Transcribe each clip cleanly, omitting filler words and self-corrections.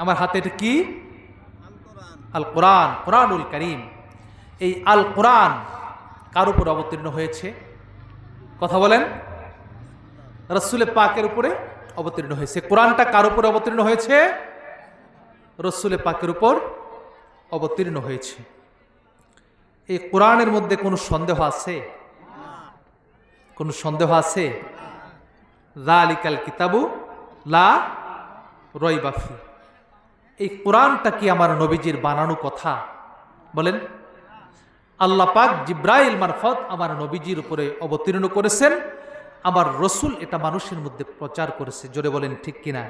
আমার হাতে এটা কি? আল কোরআন, কোরআনুল কারীম। এই আল কোরআন কার উপর অবতীর্ণ হয়েছে? কথা বলেন। রাসূল পাকের উপরে অবতীর্ণ হয়েছে। কোরআনটা কার উপর অবতীর্ণ হয়েছে? রাসূল পাকের উপর অবতীর্ণ হয়েছে। এই কোরআনের মধ্যে কোনো সন্দেহ আছে? কোনো সন্দেহ আছে? যালিকাল কিতাবু লা রাইবা ফি। এই কোরআনটা কি আমার নবীজির বানানো কথা? বলেন। আল্লাহ পাক জিব্রাইল মারফত আমার নবীজির উপরে অবতীর্ণ করেছেন, আমার রসুল এটা মানুষের মধ্যে প্রচার করেছে। জোরে বলেন ঠিক কিনা?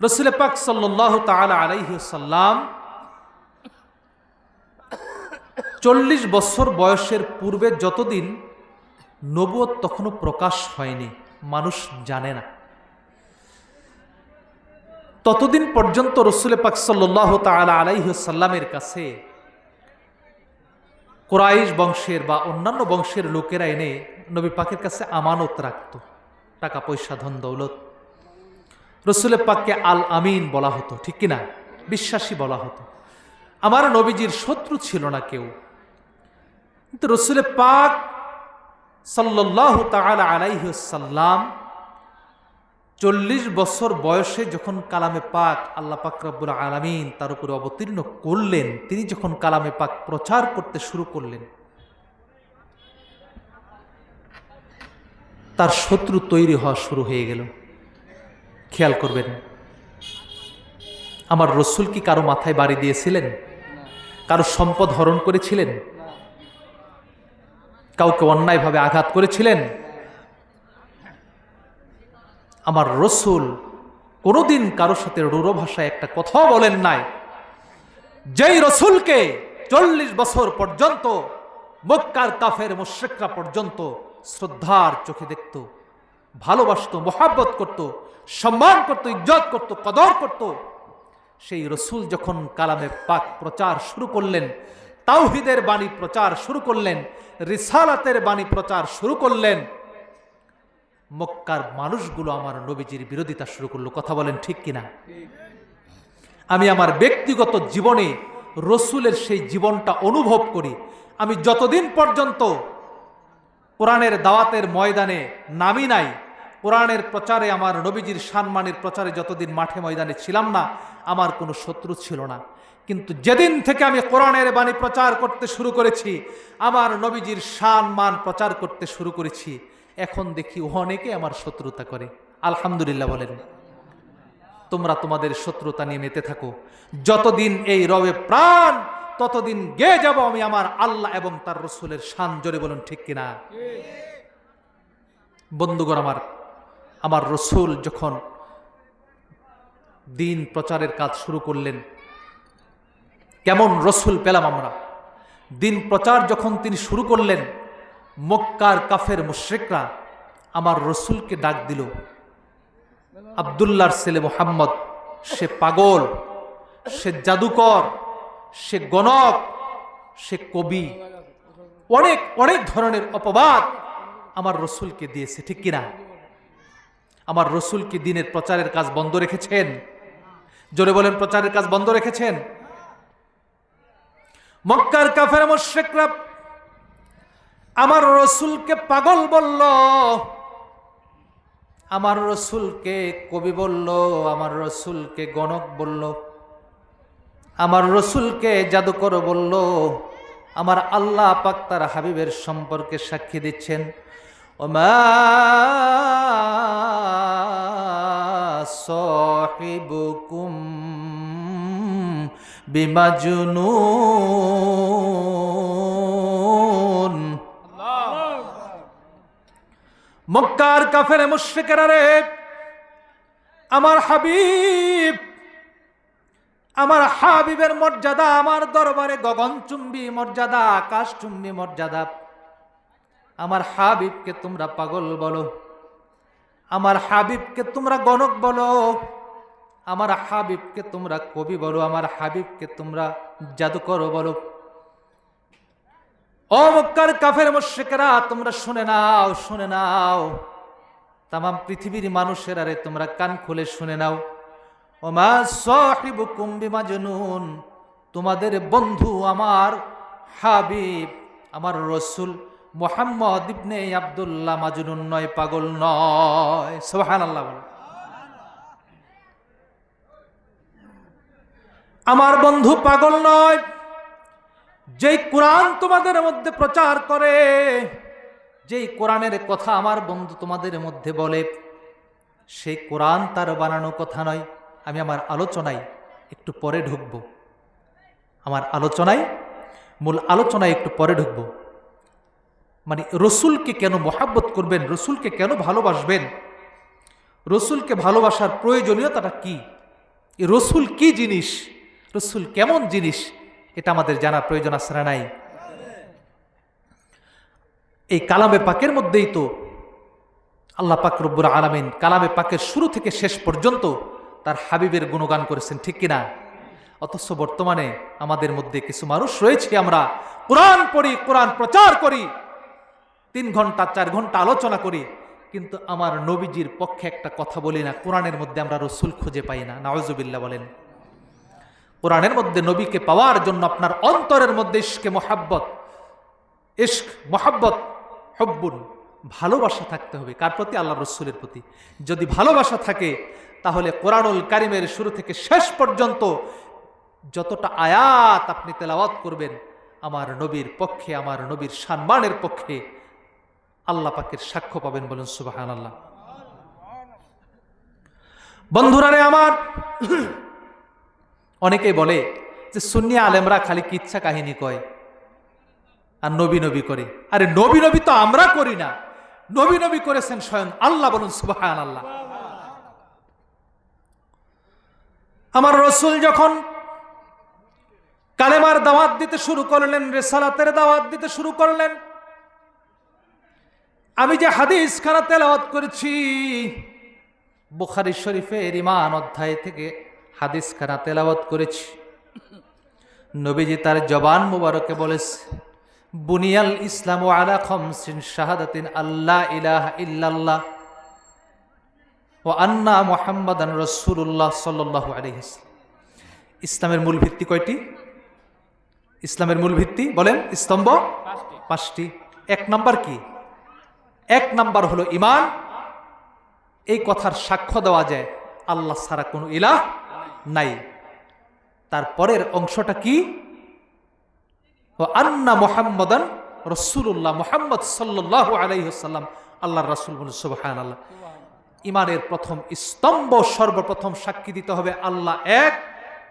রসুল পাক সাল্লাল্লাহু তাআলা আলাইহি ওয়াসাল্লাম 40 বছর বয়সের পূর্বে যতদিন নবুয়ত তখনও প্রকাশ হয়নি, মানুষ জানে না, ততদিন পর্যন্ত রসুল পাক সাল্লাল্লাহু তাআলা আলাইহি ওয়াসাল্লামের কাছে কুরাইশ বংশের বা অন্যান্য বংশের লোকেরা এনে নবী পাকের কাছে আমানত রাখত, টাকা পয়সা ধন দৌলত। রসুল পাককে আল আমিন বলা হতো, ঠিক কিনা? বিশ্বাসী বলা হতো। আমার নবীজির শত্রু ছিল না কেউ। কিন্তু রসুল পাক সাল্লাল্লাহু তাআলা আলাইহি ওয়াসাল্লাম 40 বছর বয়সে যখন কালামে পাক আল্লাহ পাক রব্বুল আলামিন তার উপরে অবতীর্ণ করলেন, তিনি যখন কালামে পাক প্রচার করতে শুরু করলেন, তার শত্রু তৈরি হওয়া শুরু হয়ে গেল। খেয়াল করবেন, আমার রসুল কি কারো মাথায় বাড়ি দিয়েছিলেন? কারো সম্পদ হরণ করেছিলেন? কাউকে অন্যায়ভাবে আঘাত করেছিলেন? আমার রসুল কোনোদিন কারো সাথে রূঢ় ভাষায় একটা কথাও বলেন নাই। যেই রসুলকে 40 বছর পর্যন্ত মক্কার কাফের মুশরিকরা পর্যন্ত শ্রদ্ধার চোখে দেখত, ভালোবাসত, মোহাব্বত করত, সম্মান করত, ইজ্জত করত, কদর করত, সেই রসুল যখন কালামে পাক প্রচার শুরু করলেন, তাওহীদের বাণী প্রচার শুরু করলেন, রিসালাতের বাণী প্রচার শুরু করলেন, মক্কার মানুষগুলো আমার নবীজির বিরোধিতা শুরু করলো। কথা বলেন ঠিক কিনা? আমি আমার ব্যক্তিগত জীবনে রসুলের সেই জীবনটা অনুভব করি। আমি যতদিন পর্যন্ত কোরআনের দাওয়াতের ময়দানে নামি নাই, কোরআনের প্রচারে, আমার নবীজির সম্মানের প্রচারে যতদিন মাঠে ময়দানে ছিলাম না, আমার কোনো শত্রু ছিল না। কিন্তু যেদিন থেকে আমি কোরআনের বাণী প্রচার করতে শুরু করেছি, আমার নবীজির সম্মান প্রচার করতে শুরু করেছি, এখন দেখি অনেকে আমার শত্রুতা করে। আলহামদুলিল্লাহ বলেন। তোমরা তোমাদের শত্রুতা নিয়ে মেতে থাকো। যতদিন এই রবে প্রাণ, ততদিন গেয়ে যাব আমি আমার আল্লাহ এবং তার রসুলের শান। জোরে বলুন ঠিক কিনা? বন্ধুগণ আমার, আমার রসুল যখন দিন প্রচারের কাজ শুরু করলেন, কেমন রসুল পেলাম আমরা। দিন প্রচার যখন তিনি শুরু করলেন, মক্কার কাফের মুশরিকরা আমার রসুলকে ডাক দিল, আব্দুল্লাহর ছেলে মুহাম্মদ, সে পাগল, সে জাদুকর, সে গণক, সে কবি, অনেক অনেক ধরনের অপবাদ আমার রসুলকে দিয়েছে, ঠিক কিনা? আমার রসুল কি দিনের প্রচারের কাজ বন্ধ রেখেছেন? জোরে বলেন, প্রচারের কাজ বন্ধ রেখেছেন? মক্কার কাফের মুশরিকরা আমার রসুলকে পাগল বলল, আমার রসুলকে কবি বলল, আমার রসুলকে গণক বলল, আমার রসুলকে জাদুকর বলল। আমার আল্লাহ পাক তার হাবিবের সম্পর্কে সাক্ষী দিচ্ছেন, ওমা সাহিবুকুম বিমাজনুন। মক্কার কাফের মুশরিকেরা রে, আমার হাবিব, আমার হাবিবের মর্যাদা আমার দরবারে গগনচুম্বী মর্যাদা, আকাশচুম্বী মর্যাদা। আমার হাবিবকে তোমরা পাগল বলো, আমার হাবিবকে তোমরা গণক বলো, আমার হাবিবকে তোমরা কবি বলো, আমার হাবিবকে তোমরা জাদুকর বলো। ও মক্কার কাফের মুশরিকেরা, তোমরা শুনে নাও, শুনে নাও। তামাম পৃথিবীর মানুষেরা রে, তোমরা কান খুলে শুনে নাও। ওমা সাহিবুকুম বিমাজনুন, তোমাদের বন্ধু আমার হাবিব আমার রসুল মুহাম্মদ ইবনে আব্দুল্লাহ মাজনুন নয়, পাগল নয়। সুবহানাল্লাহ। আমার বন্ধু পাগল নয়। যেই কোরআন তোমাদের মধ্যে প্রচার করে, যেই কোরআনের কথা আমার বন্ধু তোমাদের মধ্যে বলে, সেই কোরআন তার বানানো কথা নয়। আমি আমার আলোচনায় একটু পরে ঢুকব, আমার আলোচনায় মূল আলোচনায় একটু পরে ঢুকব। মানে রসুলকে কেন মহাব্বত করবেন, রসুলকে কেন ভালোবাসবেন, রসুলকে ভালোবাসার প্রয়োজনীয়তাটা কি, রসুল কি জিনিস, রসুল কেমন জিনিস, এটা আমাদের জানার প্রয়োজন আছে না নাই? এই কালামে পাকের মধ্যেই তো আল্লাহ পাক রব্বুল আলামিন কালামে পাকের শুরু থেকে শেষ পর্যন্ত তার হাবিবের গুণগান করেছেন, ঠিক কিনা? অথচ বর্তমানে আমাদের মধ্যে কিছু মানুষ রয়েছে, আমরা কোরআন পড়ি, কোরআন প্রচার করি, 3 ঘন্টা 4 ঘন্টা আলোচনা করি, কিন্তু আমার নবীজির পক্ষে একটা কথা বলি না। কোরআনের মধ্যে আমরা রসুল খুঁজে পাই না। নাউজুবিল্লাহ বলেন। কোরআনের মধ্যে নবীকে পাওয়ার জন্য আপনার অন্তরের মধ্যে ইশকে মোহাব্বত, ইশক মোহাব্বত, হব্বুন, ভালোবাসা থাকতে হবে। কার প্রতি? আল্লাহ রসুলের প্রতি। যদি ভালোবাসা থাকে তাহলে কোরআনুল কারিমের শুরু থেকে শেষ পর্যন্ত যতটা আয়াত আপনি তেলাওয়াত করবেন আমার নবীর পক্ষে, আমার নবীর সম্মানের পক্ষে আল্লাহ পাকের সাক্ষ্য পাবেন। বলুন সুবহানাল্লাহ। বন্ধুরা রে আমার, অনেকেই বলে যে সুন্নি আলেমরা খালি কিচ্ছা কাহিনী কয় আর নবী নবী করে। আরে নবী নবী তো আমরা করি না, নবী নবী করেছেন স্বয়ং আল্লাহ। বলুন সুবহানাল্লাহ। আমার রসুল যখন কালেমার দাওয়াত দিতে শুরু করলেন, রিসালাতের দাওয়াত দিতে শুরু করলেন, আমি যে হাদিস খানা তেলাওয়াত করেছি বুখারী শরীফের ঈমান অধ্যায় থেকে হাদিস খানা তেলাওয়াত করেছি, নবীজি তার জবান মুবারকে বলেছে, বুনিয়াল ইসলামু আলা খামসিন শাহাদাতিন আল্লা ইলাহা ইল্লাল্লাহ ওয়া আন্না মুহাম্মাদান রাসূলুল্লাহ সাল্লাল্লাহু আলাইহি ওয়াসাল্লাম। ইসলামের মূল ভিত্তি কয়টি? ইসলামের মূল ভিত্তি বলেন, স্তম্ভ 5টি। 1 নাম্বার কি? 1 নাম্বার হলো ঈমান। এই কথার সাক্ষ্য দেওয়া যায় আল্লাহ ছাড়া কোনো ইলাহ নাই। তারপরের অংশটা কি? ওয়া আন্না মুহাম্মাদান রাসূলুল্লাহ, মুহাম্মদ সাল্লাল্লাহু আলাইহি ওয়াসাল্লাম আল্লাহর রাসূল। বলুন সুবহানাল্লাহ। ঈমানের প্রথম স্তম্ভ, সর্বপ্রথম সাক্ষী দিতে হবে আল্লাহ এক,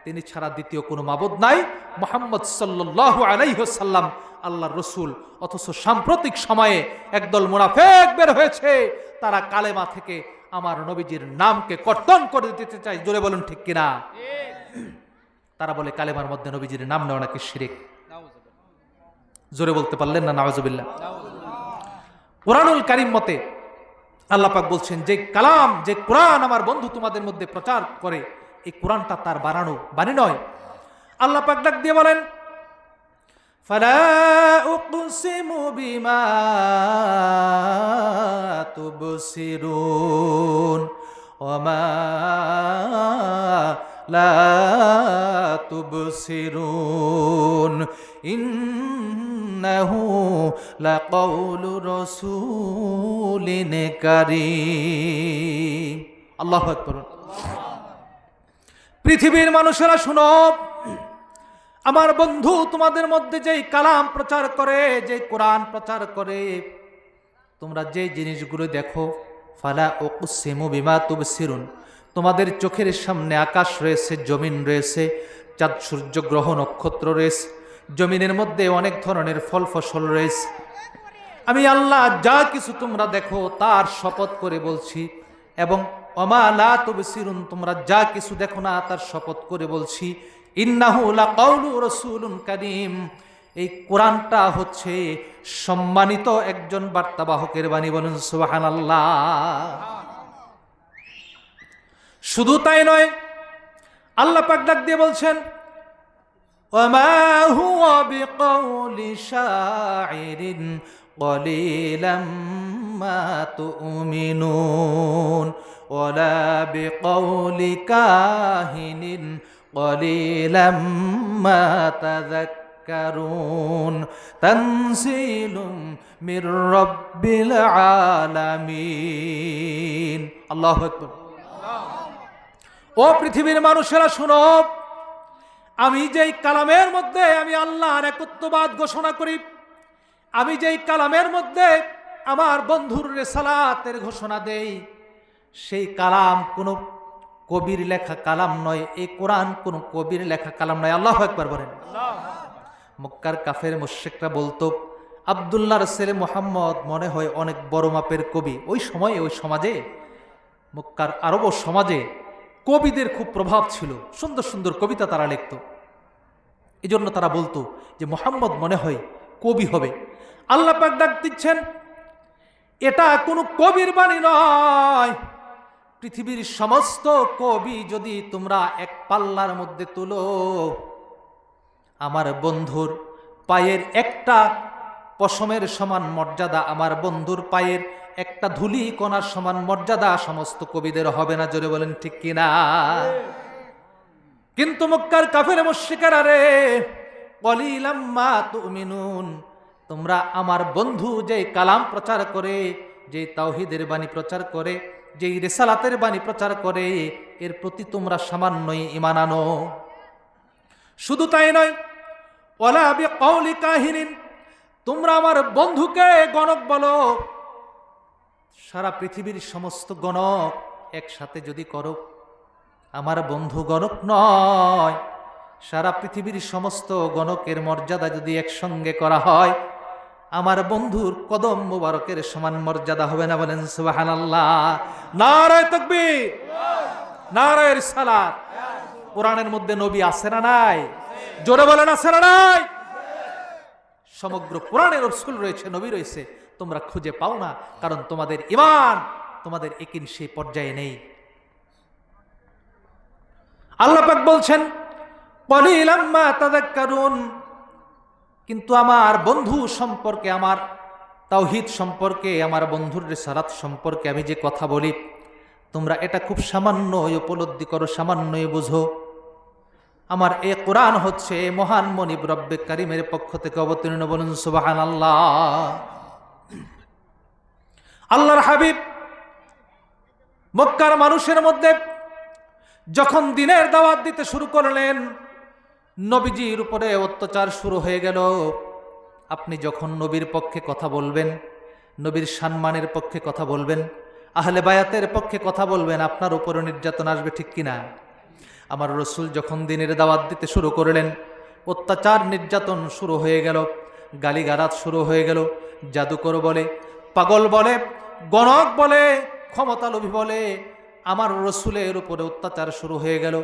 তিনি ছাড়া দ্বিতীয় কোনো মাবুদ নাই, মুহাম্মদ সাল্লাল্লাহু আলাইহি ওয়াসাল্লাম আল্লাহর রাসূল। অথচ সাম্প্রতিক সময়ে একদল মুনাফিক বের হয়েছে, তারা কালেমা থেকে আমার নবীজির নামকে কর্তন করে দিতে চায়। জোরে বলুন ঠিক কিনা? তারা বলে কালেমার মধ্যে নবীজির নাম নেওয়া নাকি শিরক। জোরে বলতে পারলেন না? নাউজুবিল্লাহ। কোরআনুল কারীম মতে আল্লাহ পাক বলছেন, যে কালাম, যে কোরআন আমার বন্ধু তোমাদের মধ্যে প্রচার করে, এই কোরআনটা তার বানানো, বাণী নয়। আল্লাহ পাক ডাক দিয়ে বলেন, ফালা উকসিমু বিমা তুবসিরুন ওয়া মা লা তুবসিরুন ইন্নাহু লাকাউলু রাসূলিন কারীম। আল্লাহু আকবার। পৃথিবীর মানুষেরা শুনো, আমার বন্ধু তোমাদের মধ্যে যেই কালাম প্রচার করে, যে কোরআন প্রচার করে, তোমরা যে জিনিসগুলো দেখো, ফালা উকসিমু বিমা তুবসিরুন, তোমাদের চোখের সামনে আকাশ রয়েছে, জমিন রয়েছে, চাঁদ সূর্য গ্রহ নক্ষত্র রয়েছে, জমিনের মধ্যে অনেক ধরনের ফল ফসল রয়েছে। আমি আল্লাহ যা কিছু তোমরা দেখো তার শপথ করে বলছি, এবং ওমা লা তুবসিরুন, তোমরা যা কিছু দেখো না তার শপথ করে বলছি, ইন্নাহু লাকাউলু রাসূলুন কারীম, এই কোরআনটা হচ্ছে সম্মানিত একজন বার্তাবাহকের বাণী। বলুন সুবহানাল্লাহ। শুধু তাই নয়, আল্লাহ পাক ডাক দিয়ে বলছেন, ওমা হুয়া বিকাউলি শাইরিন কলিলাম মা তুমিনুন ওয়ালা বিকাউলি কাহিনিন কলিলাম মা তাযাক্কারুন তানসীলুম মির রাব্বিল আলামিন। আল্লাহু আকবার। ও পৃথিবীর মানুষেরা শুনো, আমি যেই কালামের মধ্যে আমি আল্লাহর একত্ববাদ ঘোষণা করি, আমি যেই কালামের মধ্যে আমার বন্ধুর রিসালাতের ঘোষণা দেই, সেই কালাম কোনো কবির লেখা কালাম নয়। এই কোরআন কোনো কবির লেখা কালাম নয়। আল্লাহু আকবার বলেন। মক্কার কাফের মুশরিকরা বলতো আব্দুল্লাহর ছেলে মুহাম্মদ মনে হয় অনেক বড় মাপের কবি। ওই সময়ে ওই সমাজে, মক্কার আরব সমাজে কবিদের খুব প্রভাব ছিল, সুন্দর সুন্দর কবিতা তারা লিখত। এই জন্য তারা বলতো যে মুহাম্মদ মনে হয় কবি হবে। আল্লাহ পাক ডাক দিচ্ছেন, এটা কোনো কবির বাণী নয়। পৃথিবীর সমস্ত কবি যদি তোমরা এক পাল্লার মধ্যে তুলো, আমার বন্ধুর পায়ের একটা পশমের সমান মর্যাদা, আমার বন্ধুর পায়ের একটা ধুলি কণার সমান মর্যাদা সমস্ত কবিদের হবে না। জোরে বলেন ঠিক কিনা? কিন্তু মক্কার কাফের মুশরিকেরা রে, কলিলাম মা তুমিনুন, তোমরা আমার বন্ধু যেই কালাম প্রচার করে, যেই তাওহীদের বাণী প্রচার করে, যেই রিসালাতের বাণী প্রচার করে, এর প্রতি তোমরা সামান্যই ঈমান আনো। শুধু তাই নয়, ওয়ালা বিকাউলি কাহিনিন, তোমরা আমার বন্ধুকে গণক বলো। সারা পৃথিবীর সমস্ত গণক একসাথে যদি করো, আমার বন্ধু গণক নয়। সারা পৃথিবীর সমস্ত গণকের মর্যাদা যদি একসঙ্গে করা হয়, আমার বন্ধুর কদম মুবারকের সমান মর্যাদা হবে না। বলেন সুবহানাল্লাহ। নারায়ে তাকবীর, নারায়ে রিসালাত। কোরআনের মধ্যে নবী আছে না নাই? জোরে বলেন আছে না নাই? সমগ্র কোরআনের রাসূল রয়েছে, নবী রয়েছে, তোমরা খুঁজে পাও না, কারণ তোমাদের ঈমান, তোমাদের ইয়াকিন সেই পর্যায়ে নেই। আল্লাহ পাক বলছেন, কলিলাম মা তাযাক্কারুন, কিন্তু আমার বন্ধু সম্পর্কে, আমার তাওহীদ সম্পর্কে, আমার বন্ধুর রিসালাত সম্পর্কে আমি যে কথা বলি, তোমরা এটা খুব সামান্যই উপলব্ধি করো, সামান্যই বুঝো। আমার এই কোরআন হচ্ছে মহান মনিব রব্বে কারিমের পক্ষ থেকে অবতীর্ণ। বলুন সুবহানাল্লাহ। আল্লাহর হাবিব মক্কার মানুষের মধ্যে যখন দ্বীনের দাওয়াত দিতে শুরু করলেন, নবীজির উপরে অত্যাচার শুরু হয়ে গেল। আপনি যখন নবীর পক্ষে কথা বলবেন, নবীর সম্মানের পক্ষে কথা বলবেন, আহলে বায়াতের পক্ষে কথা বলবেন, আপনার উপরে নির্যাতন আসবে, ঠিক কিনা? আমার রসুল যখন দ্বীনের দাওয়াত দিতে শুরু করলেন, অত্যাচার নির্যাতন শুরু হয়ে গেল, গালিগালাজ শুরু হয়ে গেল। জাদুকর বলে, পাগল বলে, গণক বলে, ক্ষমতালোভী বলে, আমার রসুলের উপরে অত্যাচার শুরু হয়ে গেল।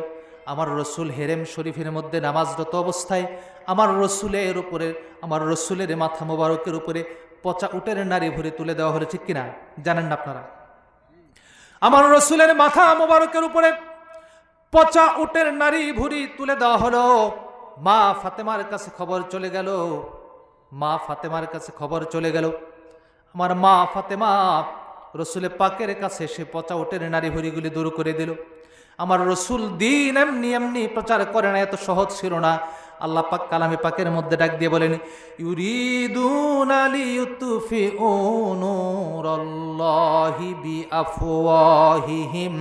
আমার রসুল হেরেম শরীফের মধ্যে নামাজরত অবস্থায় আমার রসুলের উপরে, আমার রসুলের মাথা মোবারকের উপরে পচা উটের নারী ভরে তুলে দেওয়া হলো, ঠিক কিনা? জানেন না আপনারা? আমার রসুলের মাথা মোবারকের উপরে পচা উটের নারী ভুরি তুলে দেওয়া হলো। মা ফাতেমার কাছে খবর চলে গেল, মা ফাতেমার কাছে খবর চলে গেল। আমার মা ফাতেমা রসুলের পাকের কাছে সে পচা উটের নারী ভুরিগুলি দূর করে দিল। আমার রসুল দিন এমনি এমনি প্রচার করে না, এত সহজ ছিল না। আল্লাহ পাক কালামে পাকের মধ্যে ডাক দিয়ে বলেন, ইউরিদুনা লিইউতফিউ নূরাল্লাহি বিআফওয়াহিহিম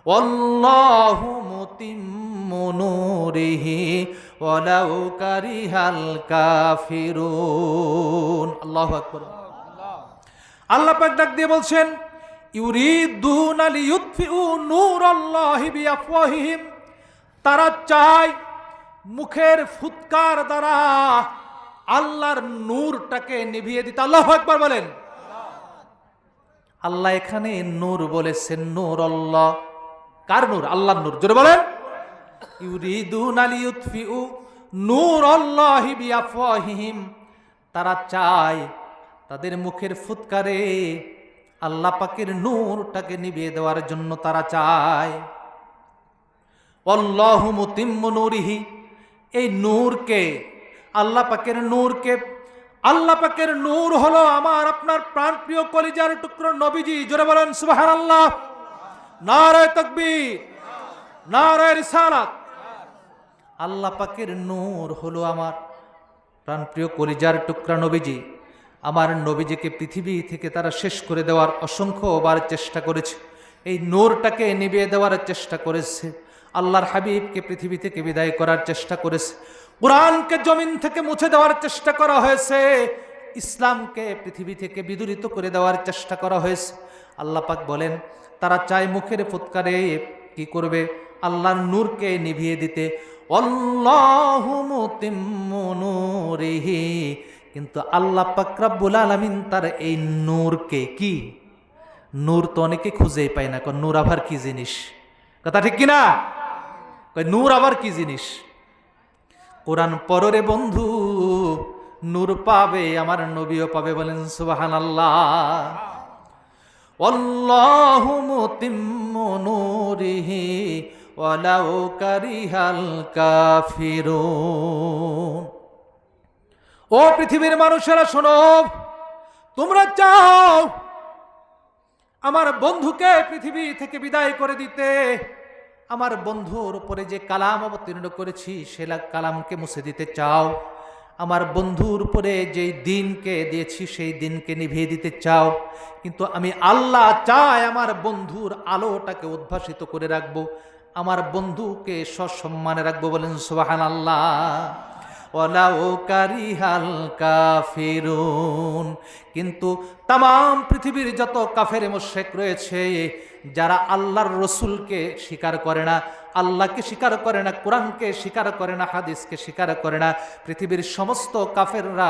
ওয়াল্লাহু মুতিম্মু নূরিহি ওয়ালাউ কারিহাল কাফিরুন। আল্লাহু আকবার। আল্লাহ পাক ডাক দিয়ে বলছেন, ইউরিদুনা লিইউতফিউ নূরাল্লাহি বিআফওয়াহিহিম, তারা চায় মুখের ফুৎকার দ্বারা আল্লাহর নূরটাকে নিভিয়ে দিতে। আল্লাহু আকবার বলেন। আল্লাহ এখানে নূর বলেছেন, নূর আল্লাহ। কার নূর? আল্লাহর নূর। জোরে বলেন। ইউরিদুনা লিইউতফিউ নূরাল্লাহি বিআফওয়াহিহিম, তারা চায় তাদের মুখের ফুৎকারে আল্লাহ পাকের নূরটাকে নিভিয়ে দেওয়ার জন্য তারা চায়। আল্লাহু মুতিম্মু নূরিহি, এই নূরকে, আল্লাহ পাকের নূরকে, আল্লাহ পাকের নূর হলো আমার আপনার প্রাণপ্রিয় কলিজার টুকরো নবীজি। জোরে বলেন সুবহানাল্লাহ। নারায়ে তাকবীর, নারায়ে রিসালাত। আল্লাহ পাকের নূর হলো আমার প্রাণপ্রিয় কলিজার টুকরা নবীজি। আমার নবীজিকে পৃথিবী থেকে তারা শেষ করে দেওয়ার অসংখ্যবার চেষ্টা করেছে, এই নূরটাকে নিভিয়ে দেওয়ার চেষ্টা করেছে। আল্লাহর হাবিবকে পৃথিবী থেকে বিদায় করার চেষ্টা করেছে, কোরআনকে জমিন থেকে মুছে দেওয়ার চেষ্টা করা হয়েছে, ইসলামকে পৃথিবী থেকে বিদূরিত করে দেওয়ার চেষ্টা করা হয়েছে। আল্লাহ পাক বলেন তারা চায় মুখের ফুৎকারে কি করবে, আল্লাহর নূরকে নিভিয়ে দিতে। আল্লাহু মুতিম্মু নূরিহি, কিন্তু আল্লাহ পাক রব্বুল আলামিন তার এই নূরকে, কি নূর তো অনেকে খুঁজেই পায় না, নূর আবার কি জিনিস, কথা ঠিক কিনা? নূর আবার কি জিনিস? কোরআন পড়রে বন্ধু, নূর পাবে, আমার নবীও পাবে, বলেন সুবহানাল্লাহ। আল্লাহু মুতিম্মু নূরিহি ওয়ালাউ কারিহাল কাফিরুন। ও পৃথিবীর মানুষেরা শোনো, তোমরা চাও আমার বন্ধুকে পৃথিবী থেকে বিদায় করে দিতে, আমার বন্ধুর উপরে যে কালাম অবতীর্ণ করেছি সে কালামকে মুছে দিতে চাও, আমার বন্ধুর উপরে যেই দিনকে দিয়েছি সেই দিনকে নিভিয়ে দিতে চাও, কিন্তু আমি আল্লাহ চাই আমার বন্ধুর আলোটাকে উদ্ভাসিত করে রাখবো, আমার বন্ধুকে সসম্মানে রাখবো, বলেন সুবহানাল্লাহ। ওয়ালাউ কারিহাল কাফিরুন, কিন্তু তাম পৃথিবীর যত কাফের মুশরিক রয়েছে, যারা আল্লাহর রসুলকে স্বীকার করে না, আল্লাহকে স্বীকার করে না, কোরআনকে স্বীকার করে না, হাদিসকে স্বীকার করে না, পৃথিবীর সমস্ত কাফেররা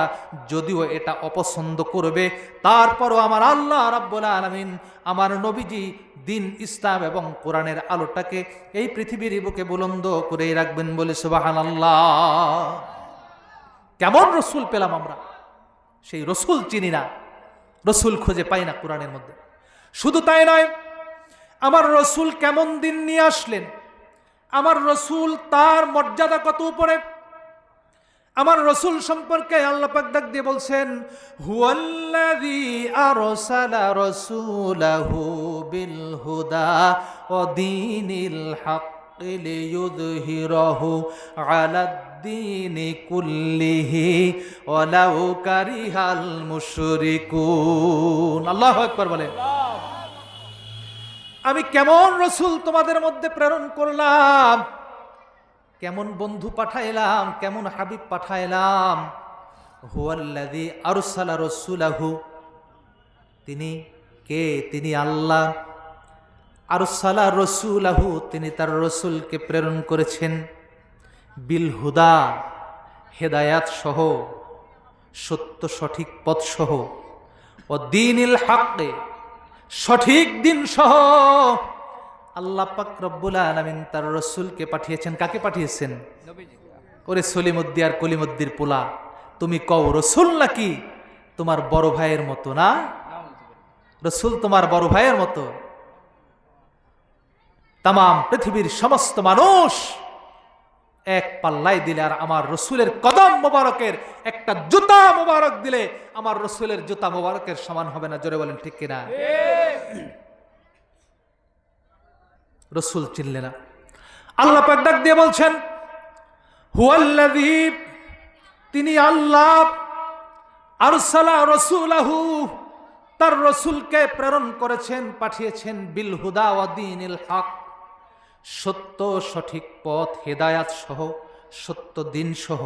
যদিও এটা অপছন্দ করবে, তারপরও আমার আল্লাহ রাব্বুল আলামিন আমার নবীজি দিন ইসলাম এবং কোরআনের আলোটাকে এই পৃথিবীর বুকে বুলন্দ করেই রাখবেন, বলে সুবহানাল্লাহ। কেমন রসুল পেলাম আমরা, সেই রসুল চিনি না, রসুল খুঁজে পাই না কোরআনের মধ্যে। শুধু তাই নয়, আমার রসুল কেমন দিন নিয়ে আসলেন, আমার রসুল তার মর্যাদা কত উপরে, আমার রসুল সম্পর্কে আল্লাহ পাক ডাক দিয়ে বলছেন, হুয়াল্লাযী আরসালা রাসূলাহু বিল হুদা ওয়া দীনিল হক লিইয়ুযহিরাহু আলাদ-দীনি কুল্লিহি ওয়ালাউ কারিহাল মুশরিকুন। আল্লাহু আকবার বলেন। আমি কেমন রসুল তোমাদের মধ্যে প্রেরণ করলাম, কেমন বন্ধু পাঠাইলাম, কেমন হাবিব পাঠাইলাম। হুয়াল্লাযী আরসালা রাসূলাহু, তিনি কে? তিনি আল্লাহ। আরসালা রাসূলাহু, তিনি তার রসুলকে প্রেরণ করেছেন। বিল হুদা, হেদায়াত সহ, সত্য সঠিক পথ সহ, ও দীনিল হক, সঠিক দিন সহ। আল্লাহ পাক রব্বুল আলামিন তার রসুলকে পাঠিয়েছেন। কাকে পাঠিয়েছেন? ওরে সলিমুদ্দি আর কলিমুদ্দির পোলা, তুমি কও রসুল নাকি তোমার বড় ভাইয়ের মতো? না, রসুল তোমার বড় ভাইয়ের মতো। তাম পৃথিবীর সমস্ত মানুষ এক পাল্লায় দিলে আর আমার রসুলের কদম মোবারকের একটা জুতা মোবারক দিলে আমার রসুলের জুতা মোবারকের সমান হবে না। জোরে বলেন ঠিক কিনা? রসুল চিনলে না। আল্লাহ পাক ডাক দিয়ে বলছেন, হুয়াল্লাযী, তিনি আল্লাহ, আরসালা রাসূলাহু, তার রসুলকে প্রেরণ করেছেন, পাঠিয়েছেন, বিল হুদা ওয়া দীনিল হক, সত্য সঠিক পথ, হেদায়াত সহ, সত্য দিন সহ।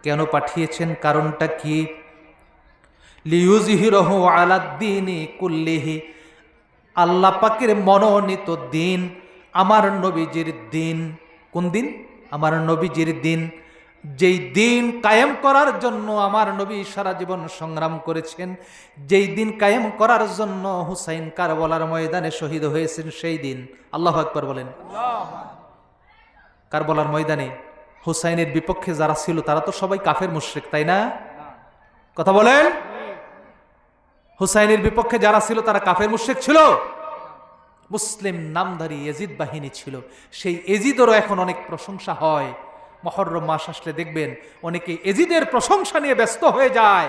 কেন পাঠিয়েছেন? কারণটা কি? লিইয়ুযহিরাহু আলাদ-দীনি কুল্লিহি, আল্লাহ পাকের মনোনীত দিন, আমার নবীজির দিন। কোন দিন? আমার নবীজির দিন। যেই দিন কায়েম করার জন্য আমার নবী সারা জীবন সংগ্রাম করেছেন, যেই দিন কায়েম করার জন্য হুসাইন কারবালার ময়দানে শহীদ হয়েছেন, সেই দিন। আল্লাহু আকবার বলেন। কারবালার ময়দানে হুসাইনের বিপক্ষে যারা ছিল তারা তো সবাই কাফের মুশরিক, তাই না? কথা বলেন। হুসাইনের বিপক্ষে যারা ছিল তারা কাফের মুশরিক ছিল। মুসলিম নামধারী এজিদ বাহিনী ছিল। সেই এজিদেরও এখন অনেক প্রশংসা হয়। মুহররম মাস আসলে দেখবেন অনেকে এজিদের প্রশংসা নিয়ে ব্যস্ত হয়ে যায়,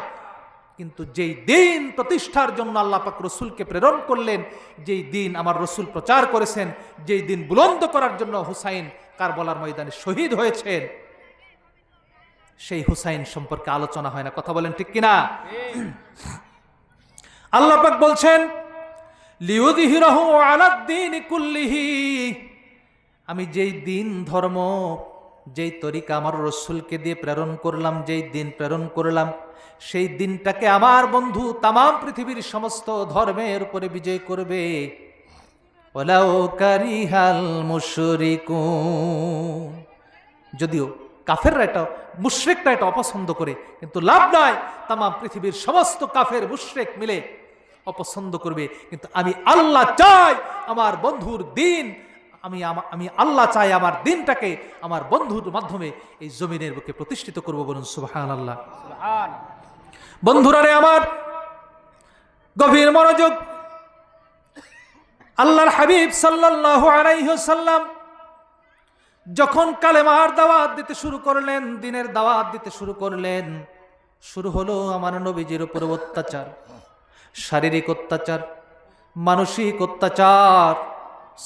কিন্তু যেই দিন প্রতিষ্ঠার জন্য আল্লাহ পাক রসুলকে প্রেরণ করলেন, যেই দিন আমার রসুল প্রচার করেছেন, যেই দিন বুলন্দ করার জন্য হুসাইন কারবালার ময়দানে শহীদ হয়েছেন, সেই হুসাইন সম্পর্কে আলোচনা হয় না। কথা বলেন ঠিক কিনা? আল্লাহ পাক বলছেন লিউযহিরাহু আলাদ-দীনি কুল্লিহি, আমি যেই দিন ধর্ম, যেই তরিকা আমার রসুলকে দিয়ে প্রেরণ করলাম, যেই দিন প্রেরণ করলাম, সেই দিনটাকে আমার বন্ধু তামাম পৃথিবীর সমস্ত ধর্মের উপরে বিজয় করবে। ওয়ালাউ কারিহাল মুশরিকুন, যদিও কাফেররা এটা, মুশরিকরা এটা অপছন্দ করে, কিন্তু লাভ নাই, তামাম পৃথিবীর সমস্ত কাফের মুশরিক মিলে অপছন্দ করবে, কিন্তু আমি আল্লাহ চাই আমার বন্ধুর দিন, আমি আল্লাহ চাই আমার দিনটাকে আমার বন্ধুর মাধ্যমে এই জমিনের বুকে প্রতিষ্ঠিত করব। বলুন সুবহানাল্লাহ। বন্ধুরা রে আমার, গভীর মনোযোগ। আল্লাহর হাবিব সাল্লাল্লাহু আলাইহি ওয়াসাল্লাম যখন কালেমার দাওয়াত দিতে শুরু করলেন, দ্বীনের দাওয়াত দিতে শুরু করলেন, শুরু হলো আমার নবীজির উপর অত্যাচার, শারীরিক অত্যাচার, মানসিক অত্যাচার,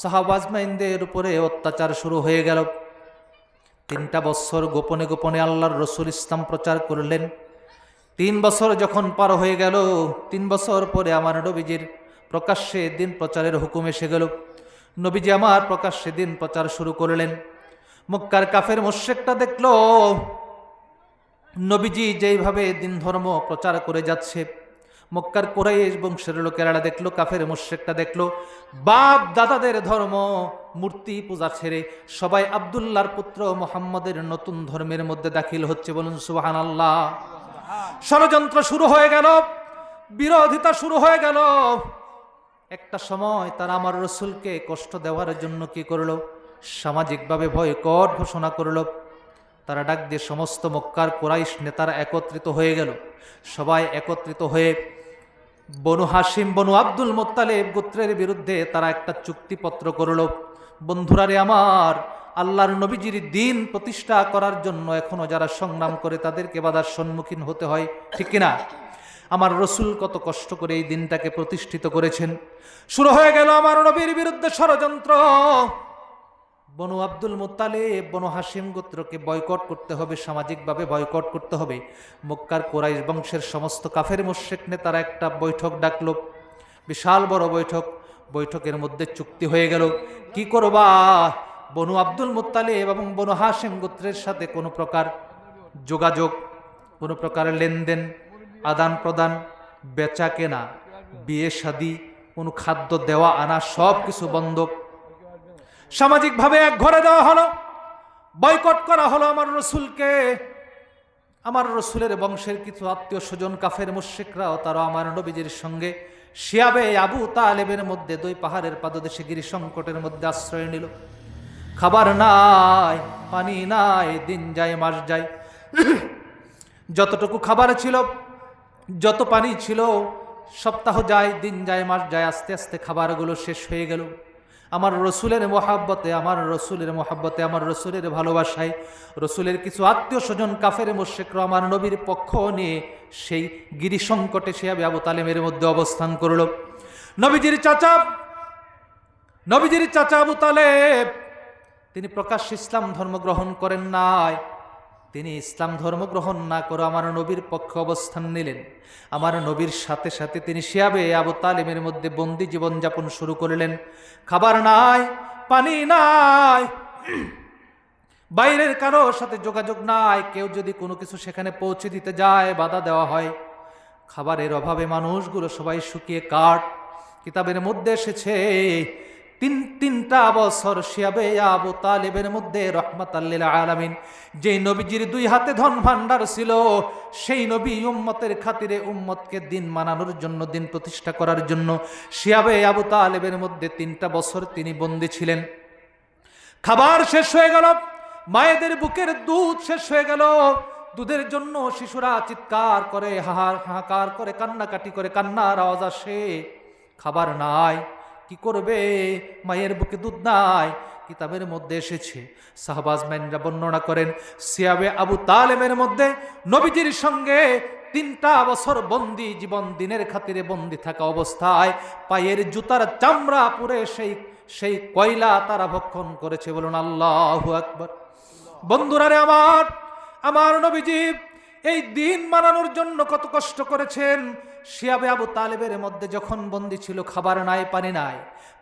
সাহাবা আজমাইনদের উপরে অত্যাচার শুরু হয়ে গেল। 3টা বছর গোপনে গোপনে আল্লাহর রসুল ইসলাম প্রচার করলেন। 3 বছর যখন পার হয়ে গেল, 3 বছর পরে আমার নবীজির প্রকাশ্যে দিন প্রচারের হুকুম এসে গেল। নবীজি আমার প্রকাশ্যে দিন প্রচার শুরু করলেন। মক্কার কাফের মুশরিকটা দেখল নবীজি যেইভাবে দিন ধর্ম প্রচার করে যাচ্ছে, মক্কার কুরাইশ বংশের লোকেরা দেখলো, কাফের মুশরিকটা দেখলো, বাপ দাদাদের ধর্ম মূর্তি পূজা ছেড়ে সবাই আব্দুল্লাহর পুত্র মুহাম্মদের নতুন ধর্মের মধ্যে দাখিল হচ্ছে। বলুন সুবহানাল্লাহ। ষড়যন্ত্র শুরু হয়ে গেল, বিরোধিতা শুরু হয়ে গেল। একটা সময় তারা আমার রসুলকে কষ্ট দেওয়ার জন্য কি করলো? সামাজিকভাবে বয়কট ঘোষণা করলো। তারা ডাক দিয়ে সমস্ত মক্কার কুরাইশ নেতারা একত্রিত হয়ে গেল। সবাই একত্রিত হয়ে বনু হাশিম, বনু আব্দুল মুত্তালিব গোত্রের বিরুদ্ধে তারা একটা চুক্তিপত্র করল। বন্ধুরা রে আমার, আল্লাহর নবীজির দিন প্রতিষ্ঠা করার জন্য এখনো যারা সংগ্রাম করে তাদেরকে বাধার সম্মুখীন হতে হয়, ঠিক কিনা? আমার রসুল কত কষ্ট করে এই দিনটাকে প্রতিষ্ঠিত করেছেন। শুরু হয়ে গেল আমার নবীর বিরুদ্ধে ষড়যন্ত্র। বনু আব্দুল মুত্তালিব, বনু হাশিম গোত্রকে বয়কট করতে হবে, সামাজিকভাবে বয়কট করতে হবে। মক্কার কুরাইশ বংশের সমস্ত কাফের মুশরিক নেতারা একটা বৈঠক ডাকলো, বিশাল বড় বৈঠক। বৈঠকের মধ্যে চুক্তি হয়ে গেল, কি করবা? বনু আব্দুল মুত্তালিব এবং বনু হাশিম গোত্রের সাথে কোনো প্রকার যোগাযোগ, কোনো প্রকার লেনদেন, আদান প্রদান, বেচা কেনা, বিয়ে শাদী, কোনো খাদ্য দেওয়া আনা সব কিছু বন্ধ। সামাজিকভাবে এক ঘরে দেওয়া হলো, বয়কট করা হলো আমার রসুলকে। আমার রসুলের বংশের কিছু আত্মীয় স্বজন কাফের মুশরিকরাও তারা আমার নবীজির সঙ্গে শিয়াবে আবু তালেবের মধ্যে 2 পাহাড়ের পাদদেশে গিরি সংকটের মধ্যে আশ্রয় নিল। খাবার নাই, পানি নাই, দিন যায় মাস যায়। যতটুকু খাবার ছিল, যত পানি ছিল, সপ্তাহ যায়, দিন যায়, মাস যায়, আস্তে আস্তে খাবারগুলো শেষ হয়ে গেল। আমার রসুলের মহাব্বতে, আমার রসুলের মহাব্বতে, আমার রসুলের ভালোবাসায় রসুলের কিছু আত্মীয় স্বজন কাফের মুশরিকরা আমার নবীর পক্ষ নিয়ে সেই গিরি সংকটে শিয়াবে আবু তালেবের মধ্যে অবস্থান করল। নবীজির চাচা আবু তালেব তিনি প্রকাশ্যে ইসলাম ধর্ম গ্রহণ করেন নাই। তিনি ইসলাম ধর্ম গ্রহণ না করে আমার নবীর পক্ষে অবস্থান নিলেন। আমার নবীর সাথে সাথে তিনি শিয়াবে আবু তালেবের মধ্যে বন্দী জীবনযাপন শুরু করলেন। খাবার নাই, পানি নাই, বাইরের কারো সাথে যোগাযোগ নাই। কেউ যদি কোনো কিছু সেখানে পৌঁছে দিতে যায় বাধা দেওয়া হয়। খাবারের অভাবে মানুষগুলো সবাই শুকিয়ে কাঠ। কিতাবের মধ্যে এসেছে 3টা বছর শিয়াবে আবু তালেবের মধ্যে রহমাতাল লিল আলামিন, যেই নবীজির 2 হাতে ধন ভান্ডার ছিল, সেই নবী উম্মতের খাতিরে উম্মতকে দিন মানানোর জন্য, দিন প্রতিষ্ঠা করার জন্য শিয়াবে আবু তালেবের মধ্যে 3টা বছর তিনি বন্দী ছিলেন। খাবার শেষ হয়ে গেল, মায়েদের বুকের দুধ শেষ হয়ে গেল। দুধের জন্য শিশুরা চিৎকার করে, হাহাকার করে, কান্নাকাটি করে, কান্নার আওয়াজ আসে। খাবার নাই, কি করবে? মায়ের বুকে দুধ নাই, কিতাবের মধ্যে এসেছে। সাহাবাজমাইনরা বর্ণনা করেন সিয়াবে আবু তালেবের মধ্যে নবীজির সঙ্গে 3টা বছর বন্দি, জীবন দিনের খাতিরে বন্দি থাকা অবস্থায় পায়ের জুতার চামড়া পুড়ে সেই কয়লা তারা ভক্ষণ করেছে। বলুন আল্লাহু আকবার। বন্ধুরা রে আমার নবীজি এই দিন মানানোর জন্য কত কষ্ট করেছেন। সিয়াবে আবু তালেবের মধ্যে যখন বন্দি ছিল, খাবার নাই, পানি নাই,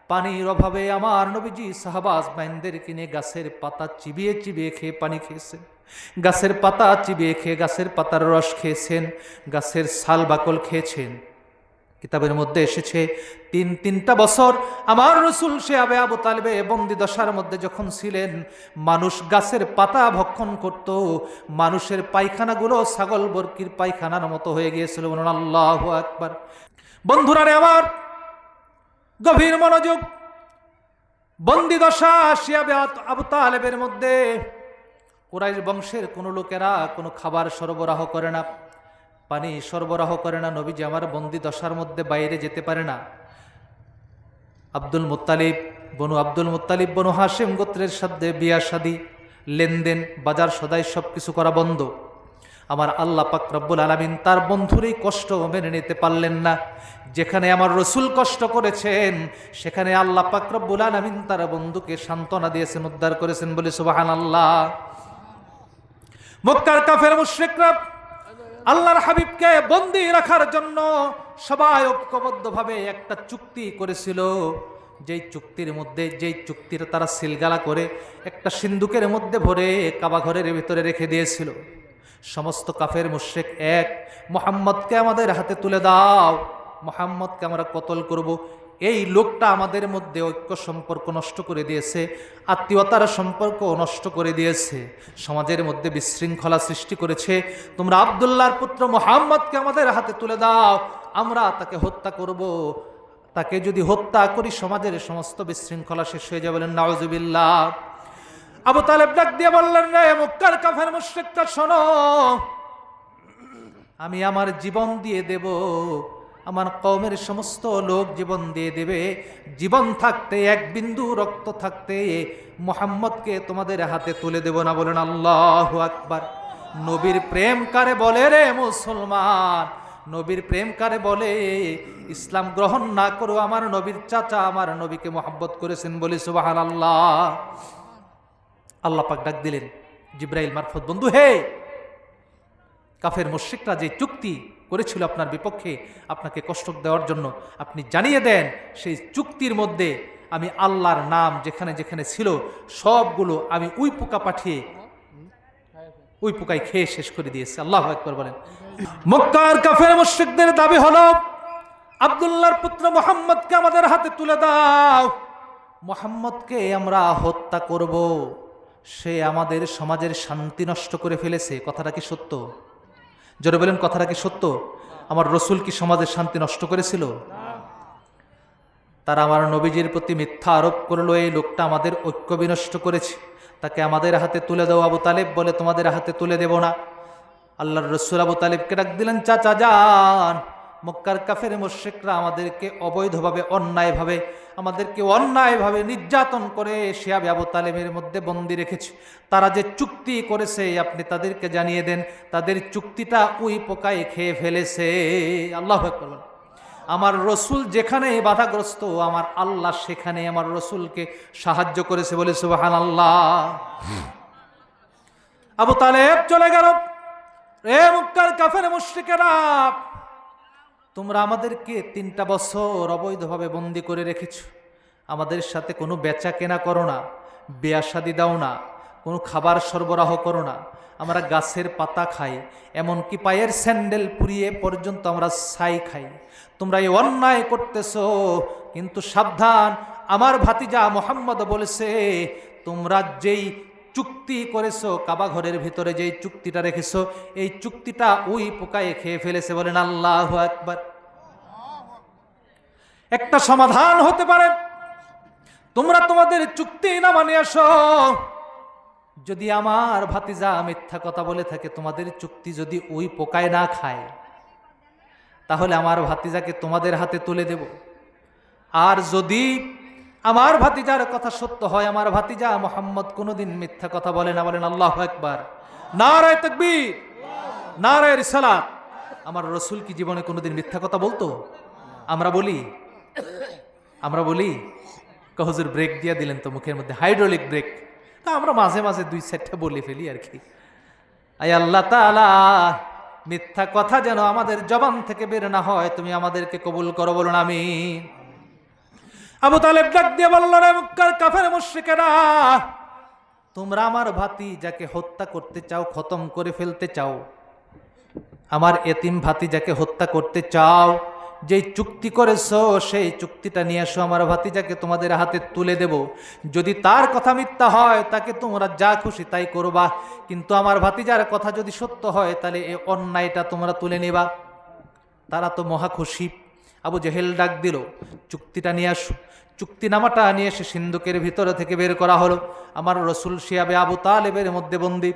পানির অভাবে আমার নবীজি সাহাবাজমাইনদেরকে নিয়ে গাছের পাতা চিবিয়ে চিবিয়ে খেয়ে পানি খেয়েছেন, গাছের পাতা চিবিয়ে খেয়ে গাছের পাতার রস খেয়েছেন, গাছের ছাল বাকল খেয়েছেন। কিতাবের মধ্যে এসেছে 3টা বছর আমার রাসূল সিয়াবে আবু তালেবে বন্দি দশার মধ্যে যখন ছিলেন, মানুষ গাছের পাতা ভক্ষণ করত, মানুষের পায়খানাগুলো ছাগল বর্কির পায়খানার মতো হয়ে গিয়েছিল। বলুন আল্লাহু আকবার। বন্ধুরা রে আমার, গভীর মনোযোগ। বন্দি দশা সিয়াবে আবু তালেবের মধ্যে কুরাইশ বংশের কোন লোকেরা কোনো খাবার সরবরাহ করে না, পানি সরবরাহ করে না। নবীজি আমার বন্দি দশার মধ্যে বাইরে যেতে পারে না। আব্দুল মুত্তালিব বনু হাশিম গোত্রের সাথে বিয়া শাদী, লেনদেন, বাজার সদাই সবকিছু করা বন্ধ। আমার আল্লাহ পাক রব্বুল আলামিন তার বন্ধুর এই কষ্ট মেনে নিতে পারলেন না। যেখানে আমার রাসূল কষ্ট করেছেন, সেখানে আল্লাহ পাক রব্বুল আলামিন তার বন্ধুকে সান্ত্বনা দিয়েছেন, উদ্ধার করেছেন। বলে সুবহানাল্লাহ। মক্কার কাফের মুশরিকরা আল্লাহর হাবিবকে বন্দী রাখার জন্য সবাই ঐক্যবদ্ধভাবে একটা চুক্তি করেছিল। যেই চুক্তির তারা সিলগালা করে একটা সিন্দুকের মধ্যে ভরে কাবা ঘরের ভিতরে রেখে দিয়েছিল। সমস্ত কাফের মুশরিক এক, মুহাম্মদকে আমাদের হাতে তুলে দাও, মুহাম্মদকে আমরা কতল করব। এই লোকটা আমাদের মধ্যে ঐক্য সম্পর্ক নষ্ট করে দিয়েছে, আত্মীয়তার সম্পর্ক নষ্ট করে দিয়েছে, সমাজের মধ্যে বিশৃঙ্খলা সৃষ্টি করেছে। তোমরা আব্দুল্লাহর পুত্র মুহাম্মদকে আমাদের হাতে তুলে দাও, আমরা তাকে হত্যা করব। তাকে যদি হত্যা করি সমাজের সমস্ত বিশৃঙ্খলা শেষ হয়ে যাবে। বলেন নাউজুবিল্লাহ। আবু তালেব ডাক দিয়ে বললেন, রে মক্কার কাফের মুশরিকরা শোনো, আমি আমার জীবন দিয়ে দেব, আমার কওমের সমস্ত লোক জীবন দিয়ে দেবে। জীবন থাকতে, এক বিন্দু রক্ত থাকতে মুহাম্মদকে তোমাদের হাতে তুলে দেব না। বলেন আল্লাহু আকবার। নবীর প্রেম কারে বলে রে মুসলমান, নবীর প্রেম কারে বলে? ইসলাম গ্রহণ না করো আমার নবীর চাচা আমার নবীকে মহব্বত করেছেন। বলি সুবহানাল্লাহ। আল্লাহ পাক ডাক দিলেন জিবরাইল মারফত, বন্ধু হে, কাফের মুশরিকরা যে চুক্তি করেছিল আপনার বিপক্ষে আপনাকে কষ্ট দেওয়ার জন্য, আপনি জানিয়ে দেন সেই চুক্তির মধ্যে আমি আল্লাহর নাম যেখানে যেখানে ছিল সবগুলো আমি উই পোকা পাঠিয়ে উই পোকায় খেয়ে শেষ করে দিয়েছে। আল্লাহু আকবার বলেন। মক্কার কাফের মুশরিকদের দাবি হলো, আব্দুল্লাহর পুত্র মুহাম্মদকে আমাদের হাতে তুলে দাও, মুহাম্মদকে আমরা হত্যা করব। সে আমাদের সমাজের শান্তি নষ্ট করে ফেলেছে। কথাটা কি সত্য? জোরে বলেন, কথাটা কি সত্য? আমার রাসূল কি সমাজের শান্তি নষ্ট করেছিল? তারা আমার নবীজির প্রতি মিথ্যা আরোপ করলো, এই লোকটা আমাদের ঐক্য বিনষ্ট করেছে, তাকে আমাদের হাতে তুলে দাও। আবু তালেব বলে, তোমাদের হাতে তুলে দেব না। আল্লাহর রাসূল আবু তালেবকে ডাক দিলেন, চাচা যান, মক্কার কাফের মুশরিকরা আমাদেরকে অবৈধভাবে অন্যায়ভাবে নির্যাতন করে সিয়াবে আবু তালেবের মধ্যে বন্দী রেখেছে। তারা যে চুক্তি করেছে আপনি তাদেরকে জানিয়ে দেন, তাদের চুক্তিটা উই পোকায় খেয়ে ফেলেছে। আল্লাহু আকবার। আমার রাসূল যেখানে বাধাগ্রস্ত, আমার আল্লাহ সেখানে আমার রাসূলকে সাহায্য করেছে। বলে সুবহানাল্লাহ। আবু তালেব চলে গেল। রে মক্কার কাফের মুশরিকেরা, তোমরা আমাদেরকে 3টা বছর অবৈধভাবে বন্দী করে রেখেছ, আমাদের সাথে কোনো বেচা কেনা করো না, বিয়া শাদী দাও না, কোনো খাবার সরবরাহ করো না, আমরা গাছের পাতা খাই, এমনকি পায়ের স্যান্ডেল পুড়িয়ে পর্যন্ত আমরা ছাই খাই। তোমরা এই অন্যায় করতেছ, কিন্তু সাবধান, আমার ভাতিজা মুহাম্মদ বলেছে তোমরা যেই চুক্তি করেছো, কাবা ঘরের ভিতরে যেই চুক্তিটা রেখেছো, এই চুক্তিটা উই পোকায় খেয়ে ফেলেছে। বলেন আল্লাহু আকবার। একটা সমাধান হতে পারে, তোমরা তোমাদের চুক্তি না মানে আসো। যদি আমার ভাতিজা মিথ্যা কথা বলে থাকে, তোমাদের চুক্তি যদি উই পোকায় না খায়, তাহলে আমার ভাতিজাকে তোমাদের হাতে তুলে দেব। আর যদি আমার ভাতিজার কথা সত্য হয়, আমার ভাতিজা মোহাম্মদ কোনোদিন মিথ্যা কথা বলে না। বলেন আল্লাহু আকবার, নারায়ে তাকবীর, নারায়ে রিসালাত। আমার রসুল কি জীবনে কোনোদিন মিথ্যা কথা বলতো? আমরা বলি? আমরা বলি? হুজুর ব্রেক দিয়ে দিলেন তো মুখের মধ্যে, হাইড্রোলিক ব্রেক। তা আমরা মাঝে মাঝে 2-4টা বলে ফেলি আর কি। আয় আল্লাহ তাআলা, মিথ্যা কথা যেন আমাদের জবান থেকে বের না হয়, তুমি আমাদেরকে কবুল করো, বলুন আমিন। আবু তালেব ডাক দিয়ে বলল, রে মক্কার কাফের মুশরিকেরা, তোমরা আমার ভাতিজাকে হত্যা করতে চাও, খতম করে ফেলতে চাও, আমার এতিম ভাতিজাকে হত্যা করতে চাও, যেই চুক্তি করেছো সেই চুক্তিটা নিয়ে এসো, আমার ভাতিজাকে তোমাদের হাতে তুলে দেব। যদি তার কথা মিথ্যা হয় তাকে তোমরা যা খুশি তাই করবা, কিন্তু আমার ভাতিজার কথা যদি সত্য হয় তাহলে এই অন্যায়টা তোমরা তুলে নেবা। তারা তো মহা খুশি। আবু জেহেল ডাক দিল, চুক্তিটা নিয়ে আসো। চুক্তিনামাটা নিয়ে এসে সিন্ধুকের ভিতরে থেকে বের করা হলো। আমার রসুল শিয়াবে আবু তালেবের মধ্যে বন্দী,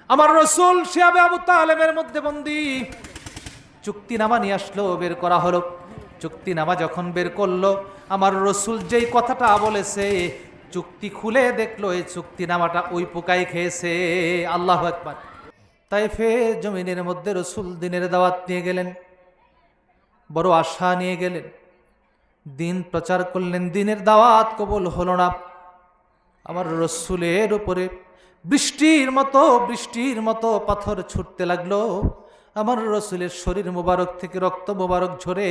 আমার রসুল শিয়াবে আবু তালেবের মধ্যে বন্দী। চুক্তিনামা নিয়ে আসলো, বের করা হলো। চুক্তিনামা যখন বের করলো, আমার রসুল যেই কথাটা বলেছে, চুক্তি খুলে দেখলো এই চুক্তিনামাটা ওই পোকাই খেয়েছে। আল্লাহু আকবার। তাইফের জমিনের মধ্যে রসুল দিনের দাওয়াত নিয়ে গেলেন, বড় আশা নিয়ে গেলেন, দিন প্রচার করলেন, দিনের দাওয়াত কবুল হলো না। আমার রসুলের উপরে বৃষ্টির মতো পাথর ছুটতে লাগলো। আমার রসুলের শরীর মোবারক থেকে রক্ত মোবারক ঝরে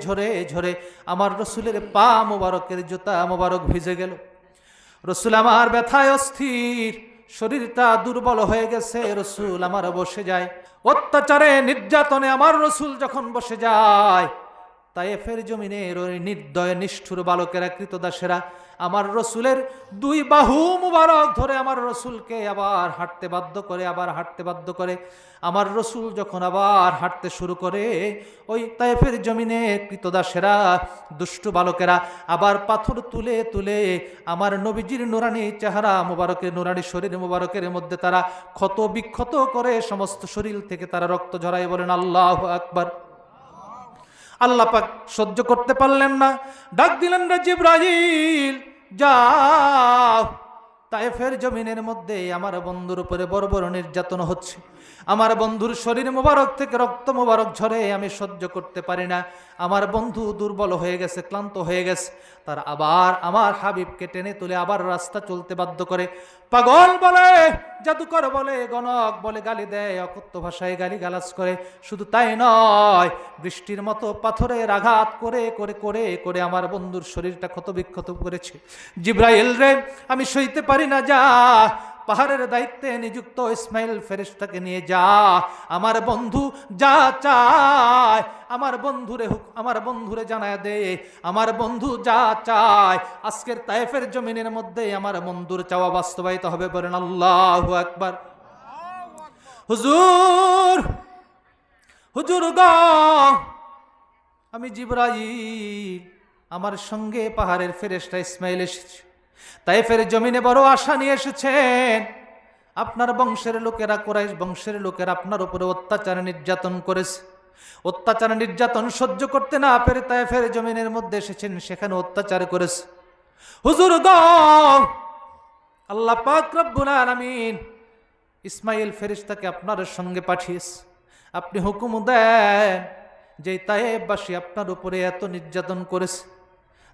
ঝরে আমার রসুলের পা মোবারকের জুতা মোবারক ভিজে গেল। রসুল আমার ব্যথায় অস্থির, শরীরটা দুর্বল হয়ে গেছে। রসুল আমার বসে যায়, অত্যাচারে নির্যাতনে আমার রসুল যখন বসে যায়, তায়েফের জমিনের ওই নির্দয় নিষ্ঠুর বালকেরা, কৃতদাসেরা আমার রসুলের 2 বাহু মুবারক ধরে আমার রসুলকে আবার হাঁটতে বাধ্য করে। আমার রসুল যখন আবার হাঁটতে শুরু করে, ওই তায়েফের জমিনে কৃতদাসেরা, দুষ্টু বালকেরা আবার পাথর তুলে তুলে আমার নবীজির নুরানি চেহারা মুবারকের, নুরানি শরীর মুবারকের মধ্যে তারা ক্ষত বিক্ষত করে, সমস্ত শরীর থেকে তারা রক্ত ঝরায়। বলেন আল্লাহু আকবার। আল্লাহ পাক সহ্য করতে পারলেন না, ডাক দিলেন, রে জিবরাইল, যাও, তায়েফের জমিনের মধ্যে আমার বন্ধুর উপরে বড় বড় নির্যাতন হচ্ছে, আমার বন্ধুর শরীর মোবারক থেকে রক্ত মোবারক ঝরে, আমি সহ্য করতে পারি না, আমার বন্ধু দুর্বল হয়ে গেছে, ক্লান্ত হয়ে গেছে। তার আবার আমার হাবিবকে টেনে তুলে আবার রাস্তা চলতে বাধ্য করে। পাগল বলে, জাদুকর বলে, গণক বলে, গালি দেয়, অকথ্য ভাষায় গালি গালাজ করে। শুধু তাই নয়, বৃষ্টির মতো পাথরের আঘাত করে করে করে করে আমার বন্ধুর শরীরটা ক্ষত বিক্ষত করেছে। জিবরাইল রে, আমি সইতে পারি না, যা, পাহাড়ের দায়িত্বে নিযুক্ত ইসমাইল ফেরেশতাকে নিয়ে যা, আমার বন্ধু যা চায় আমার বন্ধুরে জানায় দে, আমার বন্ধু যা চায় আজকের তায়েফের জমিনের মধ্যে আমার বন্ধুর চাওয়া বাস্তবায়িত হবে। বলেন আল্লাহু আকবার। হুজুর গো, আমি জিবরাইল, আমার সঙ্গে পাহাড়ের ফেরেশতা ইসমাইল এসেছে, তায়েফের জমিনে বড় আশা নিয়ে এসেছেন। আপনার বংশের লোকেরা, কুরাইশ বংশের লোকেরা আপনার উপরে অত্যাচার নির্যাতন করেছে, অত্যাচার নির্যাতন সহ্য করতে না পেরে তায়েফের জমিনের মধ্যে এসেছেন, সেখানে অত্যাচার করেছে। হুজুর গো, আল্লাহ পাক রব্বুল আলামিন ইসমাইল ফেরেশতাকে আপনার সঙ্গে পাঠিয়েছে, আপনি হুকুম দেন যে তায়েফবাসী আপনার উপরে এত নির্যাতন করেছে,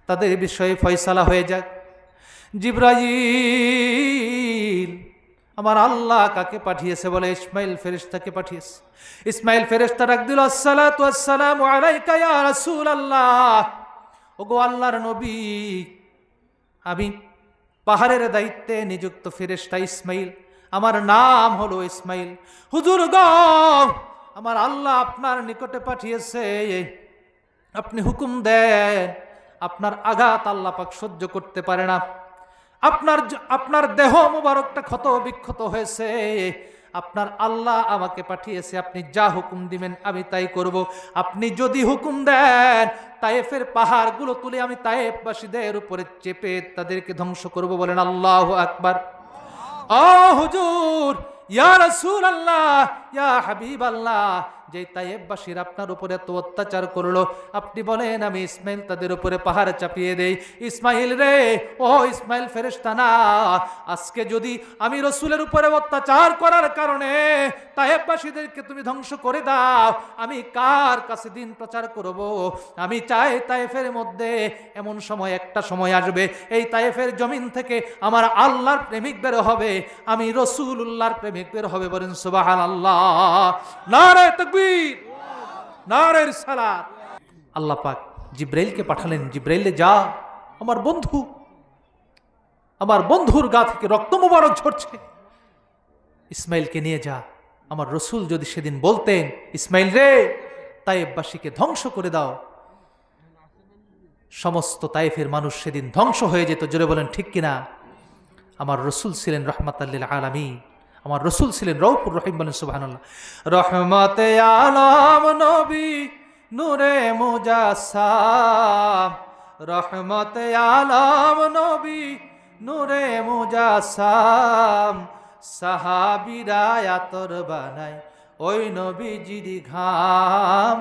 তাদের বিষয়ে ফয়সালা হয়ে যাক। জিবরাইল, আমার আল্লাহ কাকে পাঠিয়েছে? বলে ইসমাইল ফেরেশতাকে পাঠিয়েছে। ইসমাইল ফেরেশতা ডাক দিল, আসসালাতু ওয়াসসালামু আলাইকা ইয়া রাসূলুল্লাহ, ওগো আল্লাহর নবী, আমি পাহাড়ের দায়িত্বে নিযুক্ত ফেরেশতা ইসমাইল, আমার নাম হলো ইসমাইল। হুজুর গো, আমার আল্লাহ আপনার নিকটে পাঠিয়েছে, আপনি হুকুম দেন। আপনার আঘাত আল্লাহ পাক সহ্য করতে পারে না, আপনার দেহ মুবারকটা ক্ষত বিক্ষত হয়েছে, আপনার আল্লাহ আমাকে পাঠিয়েছে, আপনি যা হুকুম দিবেন আমি তাই করব। আপনি যদি হুকুম দেন, তায়েফের পাহাড়গুলো তুলে আমি তায়েফবাসীদের উপরে চেপে তাদেরকে ধ্বংস করব। বলেন আল্লাহু আকবার। ও হুজুর, ইয়া রাসূলুল্লাহ, ইয়া হাবিবাল্লাহ, যে তায়েববাসীর আপনার উপরে এত অত্যাচার করলো, আপনি বলেন আমি ইসমাইল তাদের উপরে পাহাড় চাপিয়ে দেই। ইসমাইল রে, ও ইসমাইল ফেরেশতা না, আজকে যদি আমি রসুলের উপরে অত্যাচার করার কারণে তায়েববাসীদেরকে তুমি ধ্বংস করে দাও, আমি কার কাছে দিন প্রচার করব? আমি চাই তায়েফের মধ্যে এমন সময়, একটা সময় আসবে, এই তায়েফের জমিন থেকে আমার আল্লাহর প্রেমিক বের হবে, আমি রসুলুল্লাহর প্রেমিক বের হবে। বলেন সুবহানাল্লাহ, নারে তাকবীর, নারে রিসালাত। আল্লাহ পাক জিব্রাইলকে পাঠালেন, জিব্রাইলে যা, আমার বন্ধু, আমার বন্ধুর গা থেকে রক্ত মোবারক ঝরছে, ইসমাইলকে নিয়ে যা। আমার রসুল যদি সেদিন বলতেন, ইসমাইল রে, তায়েববাসীকে ধ্বংস করে দাও, সমস্ত তায়েফের মানুষ সেদিন ধ্বংস হয়ে যেত। জোরে বলেন ঠিক কিনা? আমার রসুল ছিলেন রাহমাতাল লিল আলামিন, আমার রসুল ছিলেন রউফুর রহিম। বলেন সুবহানাল্লাহ। রহমতে আলম নবী নূরে মুজাসসাম, রহমতে আলম নবী নূরে মুজাসসাম, সাহাবীরা আতর বানায় ওই নবীজির ঘাম।